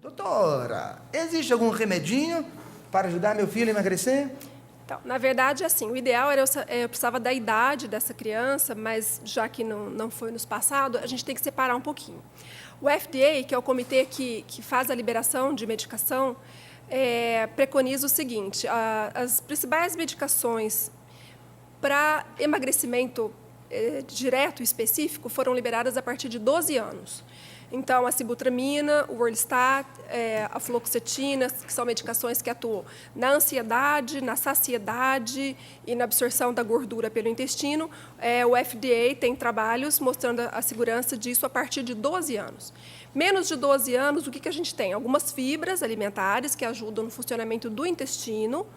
Doutora, existe algum remedinho para ajudar meu filho a emagrecer? Então, na verdade, assim, o ideal era eu precisava da idade dessa criança, mas já que não foi nos passado, a gente tem que separar um pouquinho. O FDA, que é o comitê que faz a liberação de medicação, preconiza o seguinte: as principais medicações para emagrecimento direto e específico foram liberadas a partir de 12 anos. Então, a sibutramina, o Orlistat, a fluoxetina, que são medicações que atuam na ansiedade, na saciedade e na absorção da gordura pelo intestino. O FDA tem trabalhos mostrando a segurança disso a partir de 12 anos. Menos de 12 anos, o que a gente tem? Algumas fibras alimentares que ajudam no funcionamento do intestino,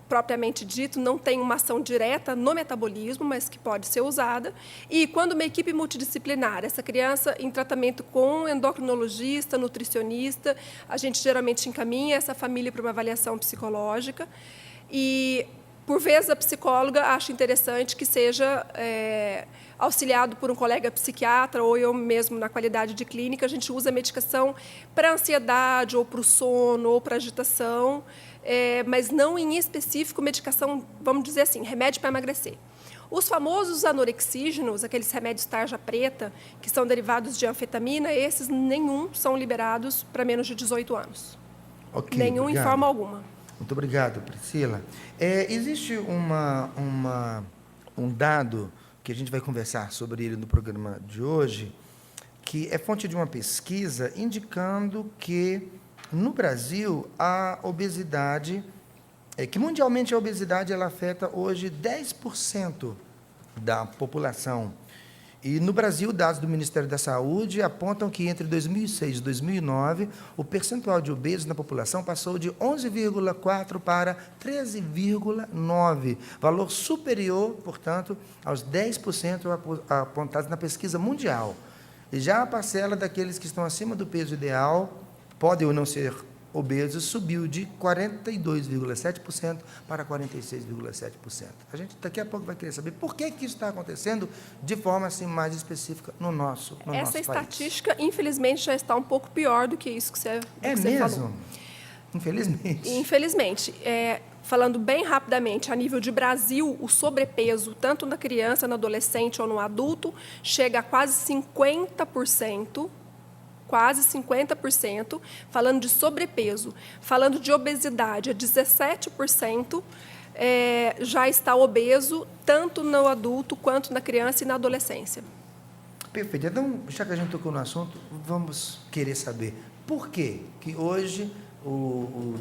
propriamente dito, não tem uma ação direta no metabolismo, mas que pode ser usada. E quando uma equipe multidisciplinar, essa criança em tratamento com endocrinologista, nutricionista, a gente geralmente encaminha essa família para uma avaliação psicológica. E, por vezes, a psicóloga acha interessante que seja auxiliado por um colega psiquiatra ou eu mesmo, na qualidade de clínica, a gente usa a medicação para ansiedade ou para o sono ou para agitação, mas não em específico medicação, vamos dizer assim, remédio para emagrecer. Os famosos anorexígenos, aqueles remédios tarja preta, que são derivados de anfetamina, esses nenhum são liberados para menos de 18 anos. Ok, nenhum obrigado. Em forma alguma. Muito obrigado, Priscila. Existe um dado que a gente vai conversar sobre ele no programa de hoje, que é fonte de uma pesquisa indicando que, no Brasil, a obesidade, que mundialmente a obesidade ela afeta hoje 10% da população. E, no Brasil, dados do Ministério da Saúde apontam que, entre 2006 e 2009, o percentual de obesos na população passou de 11,4% para 13,9%, valor superior, portanto, aos 10% apontados na pesquisa mundial. E já a parcela daqueles que estão acima do peso ideal, podem ou não ser obesos, subiu de 42,7% para 46,7%. A gente daqui a pouco vai querer saber por que isso está acontecendo de forma assim, mais específica no nosso país. Essa estatística, infelizmente, já está um pouco pior do que isso que você falou. Infelizmente. Infelizmente. Falando bem rapidamente, a nível de Brasil, o sobrepeso, tanto na criança, no adolescente ou no adulto, chega a quase 50%. Quase 50%, falando de sobrepeso. Falando de obesidade, 17% já está obeso, tanto no adulto quanto na criança e na adolescência. Perfeito. Então, já que a gente tocou no assunto, vamos querer saber por que hoje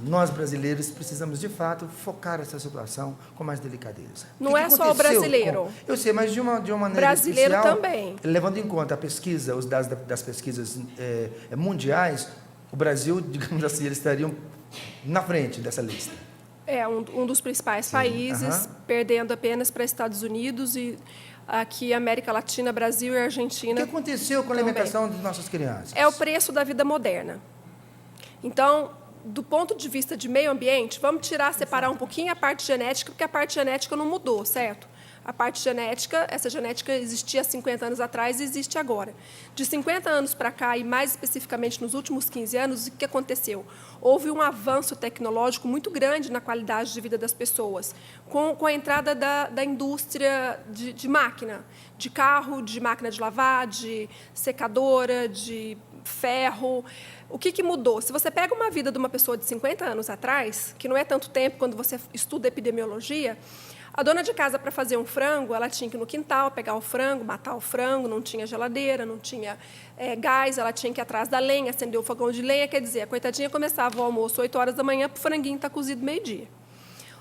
nós brasileiros precisamos, de fato, focar essa situação com mais delicadeza. Não é só o brasileiro. Eu sei, mas de uma maneira brasileiro especial, também. Levando em conta a pesquisa, os dados das pesquisas mundiais, o Brasil, digamos assim, eles estariam na frente dessa lista. É um dos principais países, perdendo apenas para Estados Unidos e aqui América Latina, Brasil e Argentina. O que aconteceu com a alimentação das nossas crianças? É o preço da vida moderna. Então, do ponto de vista de meio ambiente, vamos separar um pouquinho a parte genética, porque a parte genética não mudou, certo? A parte genética, essa genética existia há 50 anos atrás e existe agora. De 50 anos para cá, e mais especificamente nos últimos 15 anos, o que aconteceu? Houve um avanço tecnológico muito grande na qualidade de vida das pessoas, com a entrada da indústria de máquina, de carro, de máquina de lavar, de secadora, de ferro. O que mudou? Se você pega uma vida de uma pessoa de 50 anos atrás, que não é tanto tempo quando você estuda epidemiologia, a dona de casa, para fazer um frango, ela tinha que ir no quintal, pegar o frango, matar o frango, não tinha geladeira, não tinha gás, ela tinha que ir atrás da lenha, acender o fogão de lenha, quer dizer, a coitadinha começava o almoço 8 horas da manhã, para o franguinho estar cozido meio-dia.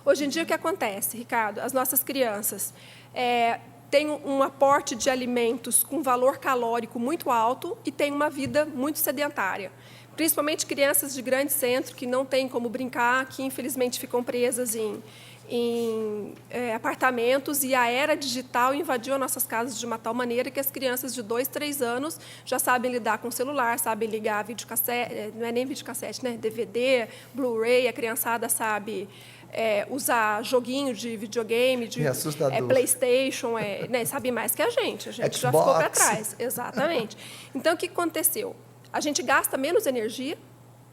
Hoje em dia, o que acontece, Ricardo? As nossas crianças têm um aporte de alimentos com valor calórico muito alto e têm uma vida muito sedentária. Principalmente crianças de grande centro que não têm como brincar, que infelizmente ficam presas em apartamentos, e a era digital invadiu as nossas casas de uma tal maneira que as crianças de 2, 3 anos já sabem lidar com o celular, sabem ligar videocassete, não é nem videocassete, né? DVD, Blu-ray, a criançada sabe usar joguinho de videogame, de PlayStation, né? Sabe mais que a gente Xbox. Já ficou para trás. Exatamente. Então, o que aconteceu? A gente gasta menos energia,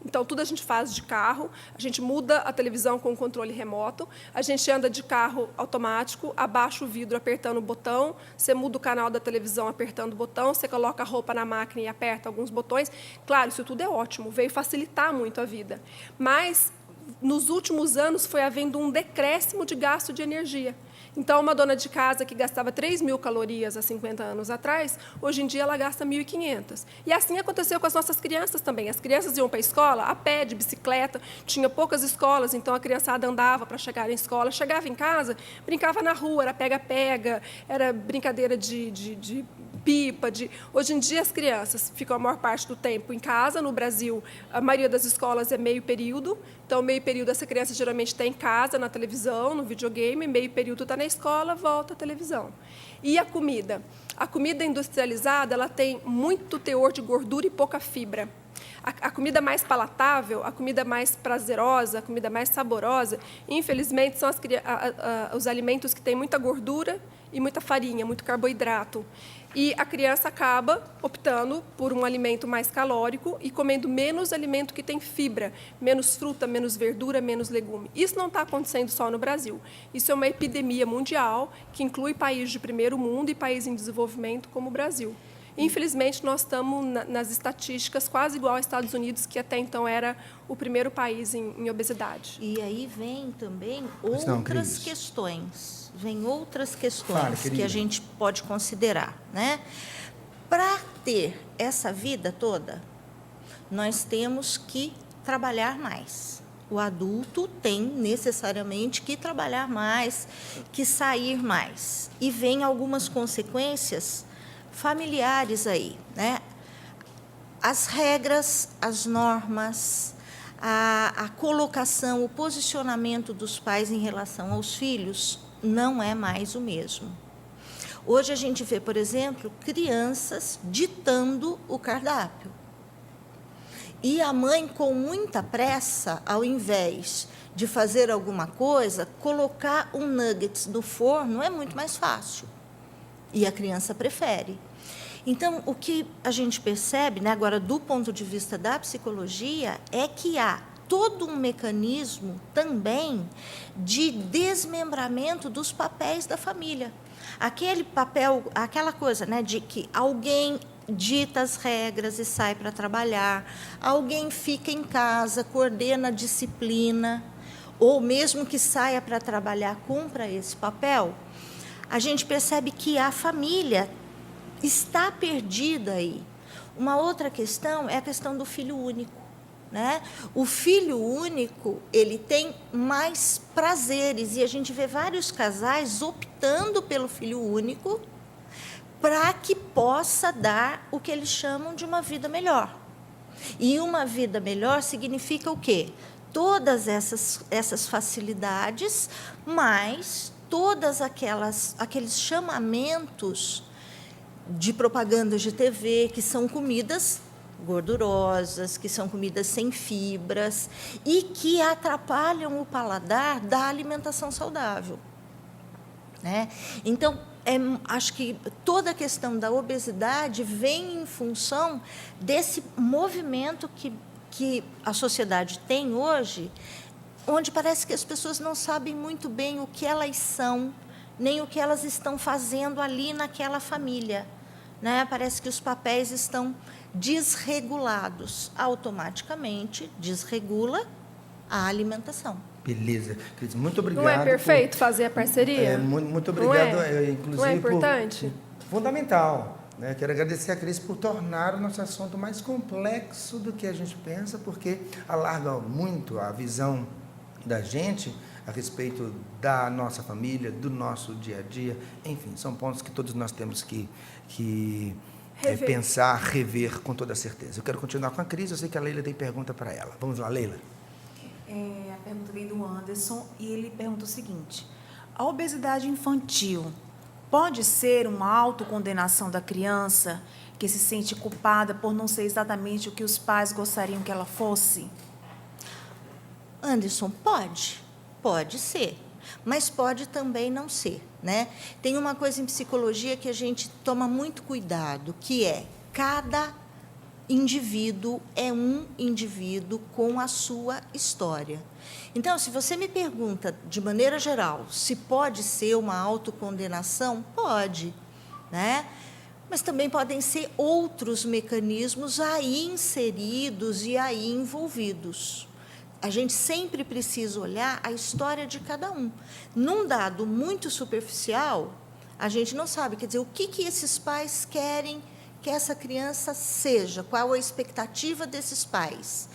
Então, tudo a gente faz de carro, a gente muda a televisão com o controle remoto, a gente anda de carro automático, abaixa o vidro apertando o botão, você muda o canal da televisão apertando o botão, você coloca a roupa na máquina e aperta alguns botões. Claro, isso tudo é ótimo, veio facilitar muito a vida. Mas, nos últimos anos, foi havendo um decréscimo de gasto de energia. Então, uma dona de casa que gastava 3.000 calorias há 50 anos atrás, hoje em dia ela gasta 1.500. E assim aconteceu com as nossas crianças também. As crianças iam para a escola a pé, de bicicleta, tinha poucas escolas, então a criançada andava para chegar na escola, chegava em casa, brincava na rua, era pega-pega, era brincadeira de pipa. Hoje em dia, as crianças ficam a maior parte do tempo em casa. No Brasil, a maioria das escolas é meio período. Então, meio período, essa criança geralmente está em casa, na televisão, no videogame, meio período está na escola, volta à televisão. E a comida? A comida industrializada ela tem muito teor de gordura e pouca fibra. A comida mais palatável, a comida mais prazerosa, a comida mais saborosa, infelizmente, são os alimentos que têm muita gordura e muita farinha, muito carboidrato. E a criança acaba optando por um alimento mais calórico e comendo menos alimento que tem fibra, menos fruta, menos verdura, menos legume. Isso não está acontecendo só no Brasil. Isso é uma epidemia mundial que inclui países de primeiro mundo e países em desenvolvimento como o Brasil. Infelizmente, nós estamos nas estatísticas quase igual aos Estados Unidos, que até então era o primeiro país em obesidade. E aí vem também outras questões. Vem outras questões que a gente pode considerar, né? Para ter essa vida toda, nós temos que trabalhar mais. O adulto tem necessariamente que trabalhar mais, que sair mais. E vem algumas consequências familiares aí, né? As regras, as normas, a colocação, o posicionamento dos pais em relação aos filhos não é mais o mesmo. Hoje a gente vê, por exemplo, crianças ditando o cardápio. E a mãe, com muita pressa, ao invés de fazer alguma coisa, colocar um nuggets no forno é muito mais fácil. E a criança prefere. Então, o que a gente percebe, né, agora, do ponto de vista da psicologia, é que há todo um mecanismo também de desmembramento dos papéis da família. Aquele papel, aquela coisa, né, de que alguém dita as regras e sai para trabalhar, alguém fica em casa, coordena a disciplina, ou mesmo que saia para trabalhar, cumpra esse papel, a gente percebe que a família está perdida aí. Uma outra questão é a questão do filho único, né? O filho único, ele tem mais prazeres, e a gente vê vários casais optando pelo filho único para que possa dar o que eles chamam de uma vida melhor. E uma vida melhor significa o quê? Todas essas facilidades, mas todas aqueles chamamentos de propagandas de TV, que são comidas gordurosas, que são comidas sem fibras e que atrapalham o paladar da alimentação saudável, né? Então, acho que toda a questão da obesidade vem em função desse movimento que a sociedade tem hoje, onde parece que as pessoas não sabem muito bem o que elas são, nem o que elas estão fazendo ali naquela família, né? Parece que os papéis estão desregulados. Automaticamente, desregula a alimentação. Beleza. Cris, muito obrigado. Não é perfeito fazer a parceria? Muito obrigado. Não é? Inclusive, não é importante? Fundamental. Né? Quero agradecer a Cris por tornar o nosso assunto mais complexo do que a gente pensa, porque alarga muito a visão da gente a respeito da nossa família, do nosso dia a dia. Enfim, são pontos que todos nós temos que pensar, rever com toda certeza. Eu quero continuar com a Cris, eu sei que a Leila tem pergunta para ela. Vamos lá, Leila. A pergunta vem do Anderson e ele pergunta o seguinte: a obesidade infantil pode ser uma autocondenação da criança que se sente culpada por não ser exatamente o que os pais gostariam que ela fosse? Anderson, pode ser, mas pode também não ser, né? Tem uma coisa em psicologia que a gente toma muito cuidado, que é cada indivíduo é um indivíduo com a sua história. Então, se você me pergunta, de maneira geral, se pode ser uma autocondenação, pode, né? Mas também podem ser outros mecanismos aí inseridos e aí envolvidos. A gente sempre precisa olhar a história de cada um. Num dado muito superficial, a gente não sabe, quer dizer, o que esses pais querem que essa criança seja, qual a expectativa desses pais,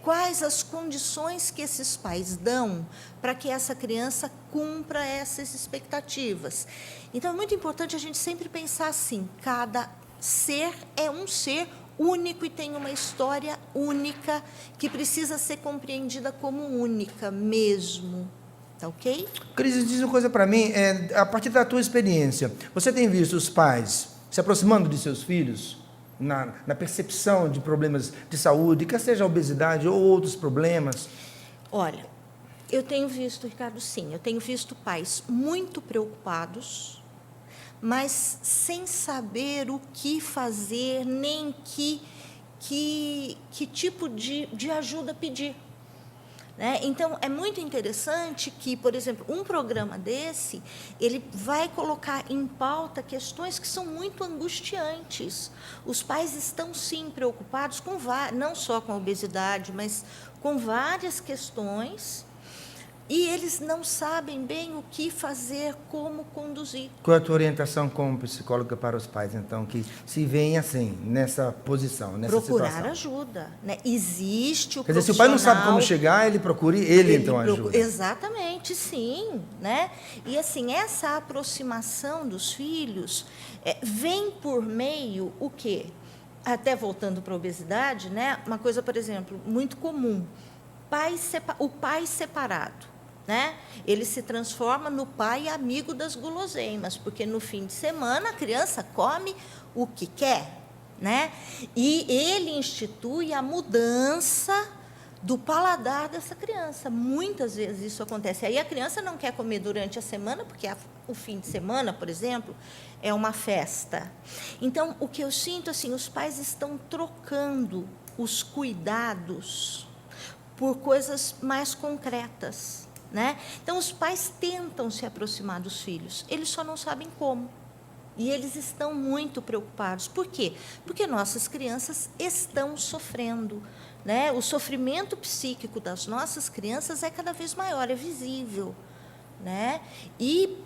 quais as condições que esses pais dão para que essa criança cumpra essas expectativas. Então, é muito importante a gente sempre pensar assim, cada ser é um ser único e tem uma história única que precisa ser compreendida como única mesmo. Tá ok? Cris, diz uma coisa para mim, a partir da tua experiência, você tem visto os pais se aproximando de seus filhos na percepção de problemas de saúde, quer seja a obesidade ou outros problemas? Olha, eu tenho visto, Ricardo, sim, eu tenho visto pais muito preocupados, mas sem saber o que fazer, nem que tipo de ajuda pedir. Né? Então, é muito interessante que, por exemplo, um programa desse, ele vai colocar em pauta questões que são muito angustiantes. Os pais estão, sim, preocupados com não só com a obesidade, mas com várias questões, e eles não sabem bem o que fazer, como conduzir. Qual é a tua orientação como psicóloga para os pais, então, que se veem assim, nessa posição, nessa procurar situação? ajuda. Né? Existe o Quer dizer, se o pai não sabe como chegar, ele procure então ajuda. Exatamente, sim. Né? E, assim, essa aproximação dos filhos vem por meio o quê? Até voltando para a obesidade, né? Uma coisa, por exemplo, muito comum, o pai separado. Né? Ele se transforma no pai amigo das guloseimas, porque no fim de semana a criança come o que quer, né? E ele institui a mudança do paladar dessa criança. Muitas vezes isso acontece. Aí a criança não quer comer durante a semana, porque o fim de semana, por exemplo, é uma festa. Então, o que eu sinto, assim, os pais estão trocando os cuidados por coisas mais concretas. Né? Então, os pais tentam se aproximar dos filhos, eles só não sabem como. E eles estão muito preocupados. Por quê? Porque nossas crianças estão sofrendo. Né? O sofrimento psíquico das nossas crianças é cada vez maior, é visível. Né? E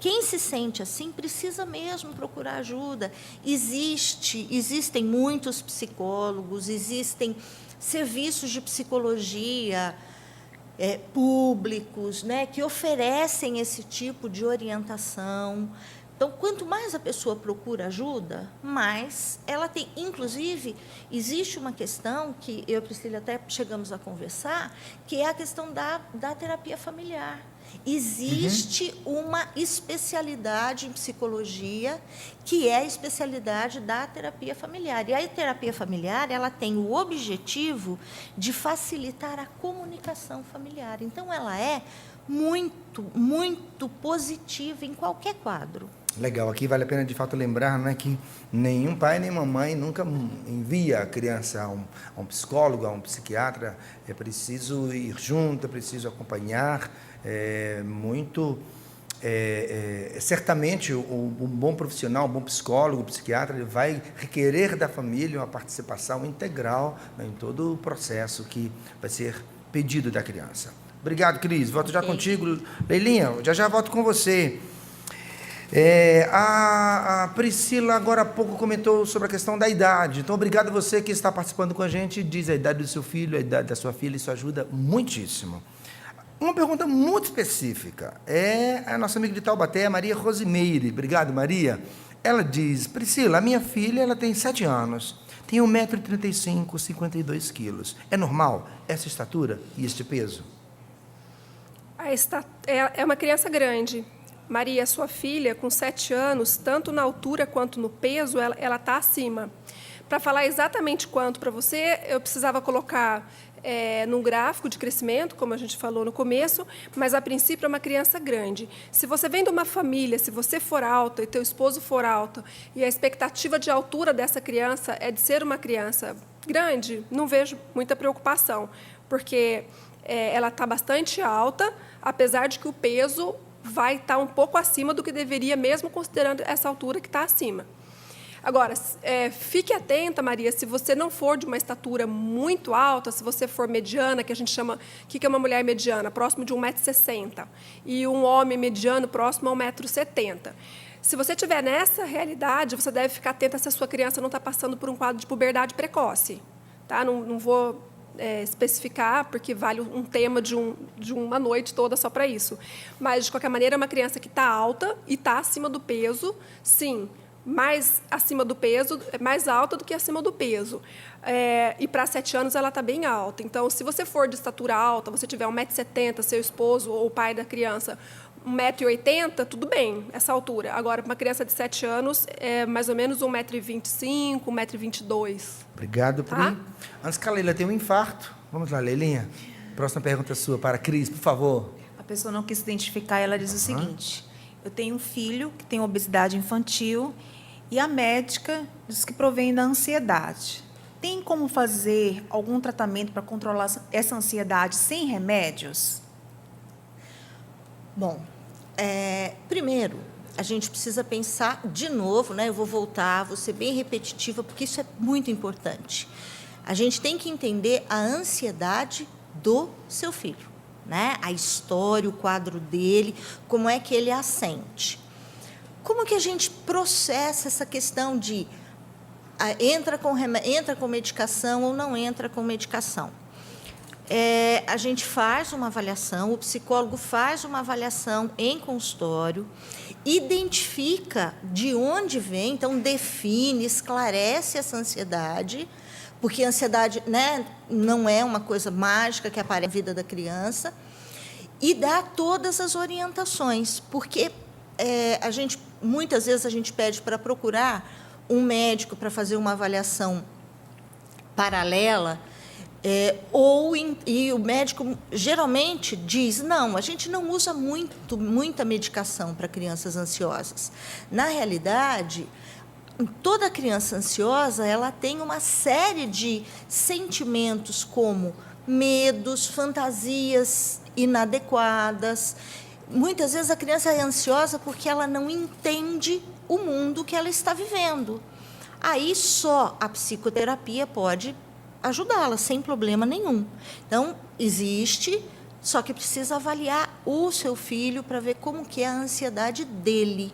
quem se sente assim precisa mesmo procurar ajuda. Existem muitos psicólogos, existem serviços de psicologia públicos, né, que oferecem esse tipo de orientação. Então, quanto mais a pessoa procura ajuda, mais ela tem. Inclusive, existe uma questão que eu e a Priscila até chegamos a conversar, que é a questão da terapia familiar. Existe uma especialidade em psicologia, que é a especialidade da terapia familiar. E a terapia familiar, ela tem o objetivo de facilitar a comunicação familiar. Então, ela é muito, muito positiva em qualquer quadro. Legal, aqui vale a pena de fato lembrar, né, que nenhum pai nem mamãe nunca envia a criança a um psicólogo, a um psiquiatra. É preciso ir junto, é preciso acompanhar. Certamente um bom profissional, um bom psicólogo, psiquiatra, ele vai requerer da família uma participação integral, né, em todo o processo que vai ser pedido da criança. Obrigado, Cris. Volto já contigo. Leilinha, já volto com você. A Priscila agora há pouco comentou sobre a questão da idade. Então, obrigado a você que está participando com a gente. Diz a idade do seu filho, a idade da sua filha, isso ajuda muitíssimo. Uma pergunta muito específica. A nossa amiga de Taubaté, a Maria Rosimeire. Obrigado, Maria. Ela diz: Priscila, a minha filha ela tem 7 anos, tem 1,35 m, 52 quilos. É normal essa estatura e este peso? É uma criança grande. Maria, sua filha, com 7 anos, tanto na altura quanto no peso, ela está acima. Para falar exatamente quanto para você, eu precisava colocar num gráfico de crescimento, como a gente falou no começo, mas, a princípio, é uma criança grande. Se você vem de uma família, se você for alta e teu esposo for alto, e a expectativa de altura dessa criança é de ser uma criança grande, não vejo muita preocupação, porque ela está bastante alta, apesar de que o peso vai estar um pouco acima do que deveria, mesmo considerando essa altura que está acima. Agora, fique atenta, Maria, se você não for de uma estatura muito alta, se você for mediana, que a gente chama... O que é uma mulher mediana? Próximo de 1,60 m. E um homem mediano próximo a 1,70 m. Se você estiver nessa realidade, você deve ficar atenta se a sua criança não está passando por um quadro de puberdade precoce. Tá? Não vou especificar, porque vale um tema de uma noite toda só para isso. Mas, de qualquer maneira, é uma criança que está alta e está acima do peso, sim. Mais acima do peso, mais alta do que acima do peso. E para 7 anos ela está bem alta. Então, se você for de estatura alta, você tiver 1,70 m, seu esposo ou o pai da criança 1,80 m, tudo bem, essa altura. Agora, para uma criança de 7 anos, é mais ou menos 1,25 m, 1,22 m. Obrigado, Pri. Tá? Antes que a Leila tenha um infarto. Vamos lá, Leilinha. Próxima pergunta sua para a Cris, por favor. A pessoa não quis se identificar, ela diz o seguinte: eu tenho um filho que tem obesidade infantil e a médica diz que provém da ansiedade. Tem como fazer algum tratamento para controlar essa ansiedade sem remédios? Bom, primeiro, a gente precisa pensar de novo, né? Eu vou voltar, vou ser bem repetitiva, porque isso é muito importante. A gente tem que entender a ansiedade do seu filho, né? A história, o quadro dele, como é que ele a sente. Como que a gente processa essa questão de entra com medicação ou não entra com medicação? A gente faz uma avaliação, o psicólogo faz uma avaliação em consultório, identifica de onde vem, então define, esclarece essa ansiedade, porque a ansiedade, né, não é uma coisa mágica que aparece na vida da criança, e dá todas as orientações, porque muitas vezes a gente pede para procurar um médico para fazer uma avaliação paralela, e o médico geralmente diz, não, a gente não usa muita medicação para crianças ansiosas. Na realidade, toda criança ansiosa, ela tem uma série de sentimentos como medos, fantasias inadequadas. Muitas vezes a criança é ansiosa porque ela não entende o mundo que ela está vivendo. Aí só a psicoterapia pode ajudá-la, sem problema nenhum. Então, existe, só que precisa avaliar o seu filho para ver como que é a ansiedade dele,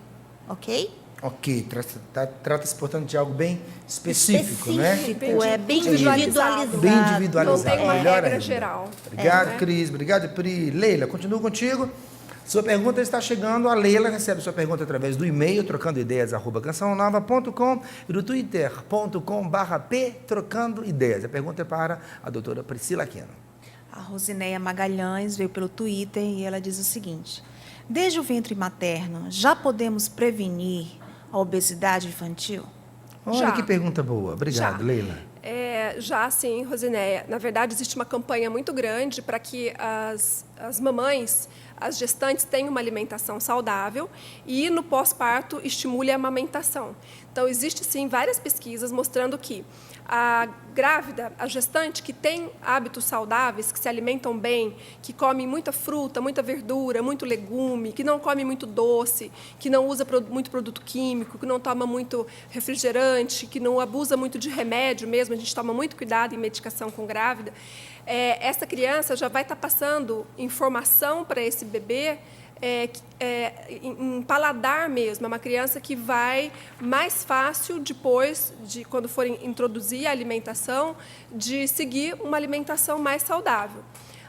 ok? Ok, trata-se, portanto, de algo bem específico, né? Bem individualizado. Bem individualizado. Não tem uma Melhor regra ainda. geral. Obrigado, Cris. Obrigado, Pri. Leila, continuo contigo. Sua pergunta está chegando. A Leila recebe sua pergunta através do e-mail trocandoideias@cançãonova.com e do twitter.com/ptrocandoideias. A pergunta é para a doutora Priscila Aquino. A Rosineia Magalhães veio pelo Twitter e ela diz o seguinte: desde o ventre materno, já podemos prevenir a obesidade infantil? Olha Já. que pergunta boa. Obrigado, Já. Leila. Já sim, Rosineia. Na verdade, existe uma campanha muito grande para que as mamães, as gestantes, tenham uma alimentação saudável e, no pós-parto, estimule a amamentação. Então, existe, sim, várias pesquisas mostrando que a grávida, a gestante que tem hábitos saudáveis, que se alimentam bem, que come muita fruta, muita verdura, muito legume, que não come muito doce, que não usa muito produto químico, que não toma muito refrigerante, que não abusa muito de remédio mesmo, a gente toma muito cuidado em medicação com grávida, essa criança já vai estar passando informação para esse bebê em paladar mesmo. É uma criança que vai mais fácil, depois, quando forem introduzir a alimentação, de seguir uma alimentação mais saudável.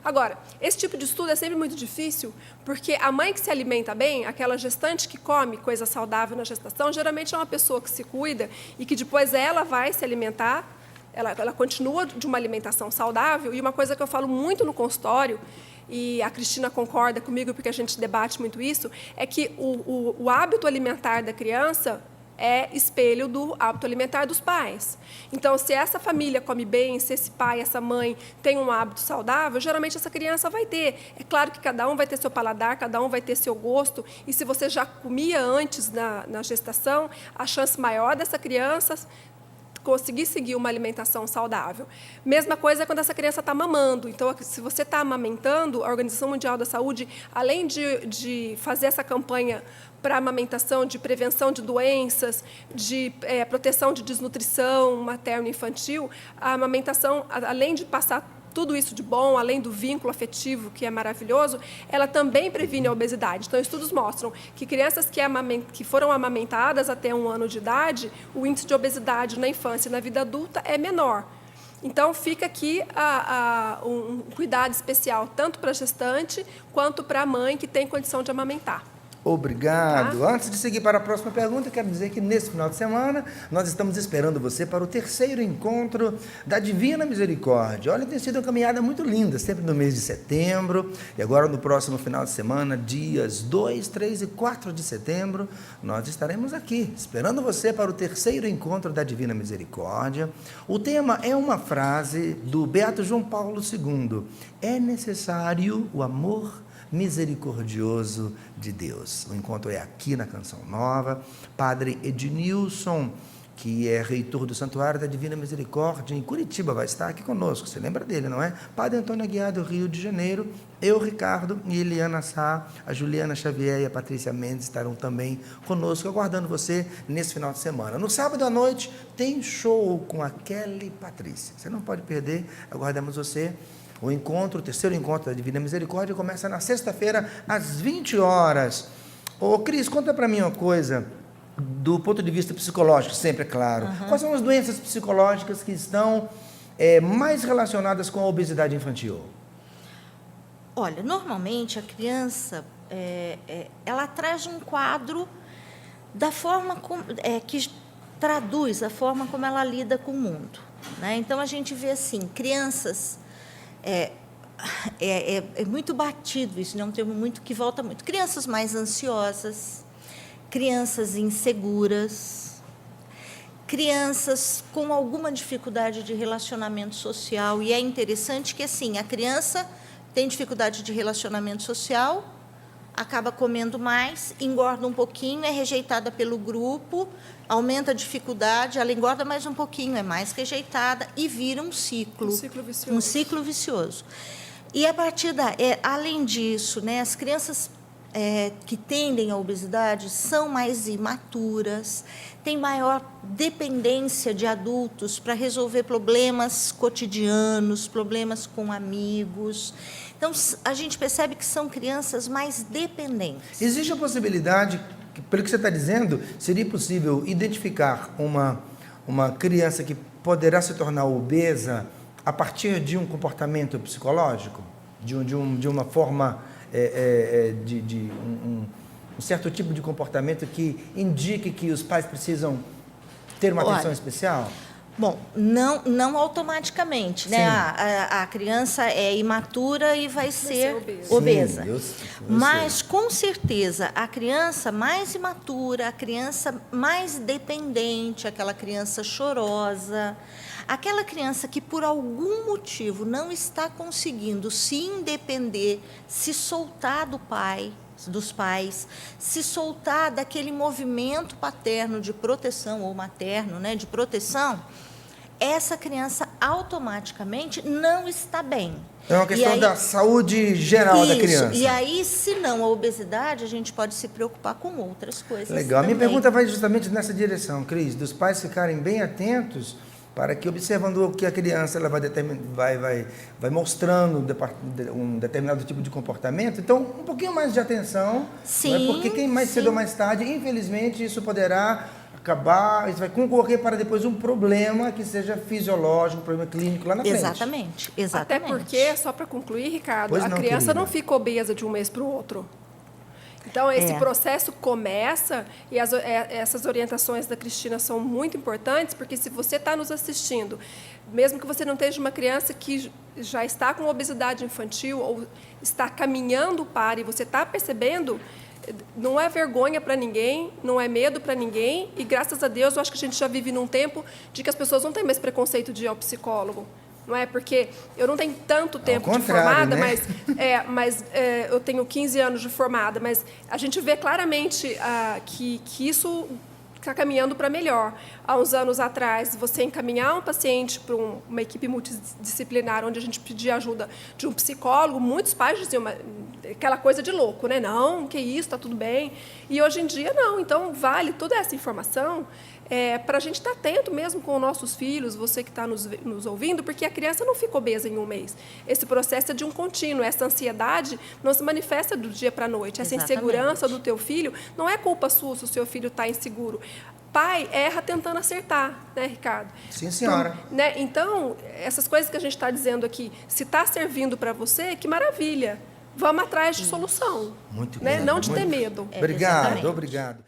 Agora, esse tipo de estudo é sempre muito difícil, porque a mãe que se alimenta bem, aquela gestante que come coisa saudável na gestação, geralmente é uma pessoa que se cuida e que depois ela vai se alimentar, ela continua de uma alimentação saudável. E uma coisa que eu falo muito no consultório, e a Cristina concorda comigo porque a gente debate muito isso, é que o hábito alimentar da criança é espelho do hábito alimentar dos pais. Então, se essa família come bem, se esse pai, essa mãe tem um hábito saudável, geralmente essa criança vai ter. É claro que cada um vai ter seu paladar, cada um vai ter seu gosto, e se você já comia antes na gestação, a chance maior dessa criança conseguir seguir uma alimentação saudável. Mesma coisa quando essa criança está mamando. Então, se você está amamentando, a Organização Mundial da Saúde, além de fazer essa campanha para amamentação, de prevenção de doenças, de proteção de desnutrição materno-infantil, a amamentação, além de passar tudo isso de bom, além do vínculo afetivo, que é maravilhoso, ela também previne a obesidade. Então, estudos mostram que crianças que foram amamentadas até 1 ano de idade, o índice de obesidade na infância e na vida adulta é menor. Então, fica aqui um cuidado especial, tanto para a gestante, quanto para a mãe que tem condição de amamentar. Obrigado. Tá? Antes de seguir para a próxima pergunta, quero dizer que nesse final de semana nós estamos esperando você para o 3º encontro da Divina Misericórdia. Olha, tem sido uma caminhada muito linda, sempre no mês de setembro, e agora no próximo final de semana, dias 2, 3 e 4 de setembro, nós estaremos aqui, esperando você para o 3º encontro da Divina Misericórdia. O tema é uma frase do Beato João Paulo II: é necessário o amor misericordioso de Deus. O encontro é aqui na Canção Nova. Padre Ednilson, que é reitor do Santuário da Divina Misericórdia em Curitiba, vai estar aqui conosco. Você lembra dele, não é? Padre Antônio Aguiar, do Rio de Janeiro, eu, Ricardo, e Eliana Sá, a Juliana Xavier e a Patrícia Mendes estarão também conosco, aguardando você nesse final de semana. No sábado à noite tem show com a Kelly Patrícia. Você não pode perder, aguardamos você. O encontro, o 3º encontro da Divina Misericórdia começa na sexta-feira, às 20 horas. Ô, Cris, conta para mim uma coisa, do ponto de vista psicológico, sempre, é claro. Quais são as doenças psicológicas que estão mais relacionadas com a obesidade infantil? Olha, normalmente a criança, ela traz um quadro da forma que traduz a forma como ela lida com o mundo, né? Então, a gente vê assim, crianças... É muito batido isso, é um termo muito que volta muito. Crianças mais ansiosas, crianças inseguras, crianças com alguma dificuldade de relacionamento social. E é interessante que, assim, a criança tem dificuldade de relacionamento social, acaba comendo mais, engorda um pouquinho, é rejeitada pelo grupo, aumenta a dificuldade, ela engorda mais um pouquinho, é mais rejeitada e vira um ciclo. Um ciclo vicioso. E, a partir além disso, né, as crianças que tendem à obesidade são mais imaturas, têm maior dependência de adultos para resolver problemas cotidianos, problemas com amigos. Então, a gente percebe que são crianças mais dependentes. Existe a possibilidade, pelo que você está dizendo, seria possível identificar uma criança que poderá se tornar obesa a partir de um comportamento psicológico? De uma forma, um certo tipo de comportamento que indique que os pais precisam ter uma atenção especial? Bom, não automaticamente, né? A criança é imatura e vai ser obesa. Sim, eu mas, com certeza, a criança mais imatura, a criança mais dependente, aquela criança chorosa, aquela criança que, por algum motivo, não está conseguindo se independer, se soltar dos pais, se soltar daquele movimento paterno de proteção, ou materno, né, de proteção, essa criança automaticamente não está bem. É uma questão da saúde geral da criança. E aí, se não a obesidade, a gente pode se preocupar com outras coisas. Legal. Também. Minha pergunta vai justamente nessa direção, Cris, dos pais ficarem bem atentos para que, observando o que a criança ela vai mostrando um determinado tipo de comportamento, então, um pouquinho mais de atenção. Sim, né? Porque quem mais cedo ou mais tarde, infelizmente, isso poderá acabar, isso vai concorrer para depois um problema que seja fisiológico, um problema clínico lá na frente. Exatamente. Até porque, só para concluir, Ricardo, a criança não fica obesa de um mês para o outro. Então, esse processo começa, e essas orientações da Cristina são muito importantes, porque se você está nos assistindo, mesmo que você não esteja uma criança que já está com obesidade infantil ou está caminhando para, e você está percebendo, não é vergonha para ninguém, não é medo para ninguém, e graças a Deus eu acho que a gente já vive num tempo de que as pessoas não têm mais preconceito de ir ao psicólogo. Não é porque eu não tenho tanto tempo de formada, né? mas eu tenho 15 anos de formada, mas a gente vê claramente que isso está caminhando para melhor. Há uns anos atrás, você encaminhar um paciente para uma equipe multidisciplinar, onde a gente pedia ajuda de um psicólogo, muitos pais diziam aquela coisa de louco, né? Não, que isso, está tudo bem. E hoje em dia, não. Então, vale toda essa informação para a gente estar atento mesmo com os nossos filhos, você que está nos ouvindo, porque a criança não fica obesa em um mês. Esse processo é de um contínuo, essa ansiedade não se manifesta do dia para a noite. Essa insegurança do teu filho não é culpa sua se o seu filho está inseguro. Pai erra tentando acertar, né, Ricardo? Sim, senhora. Então, essas coisas que a gente está dizendo aqui, se está servindo para você, que maravilha. Vamos atrás de solução. Muito né? bem. Não de ter medo. Obrigado, obrigado.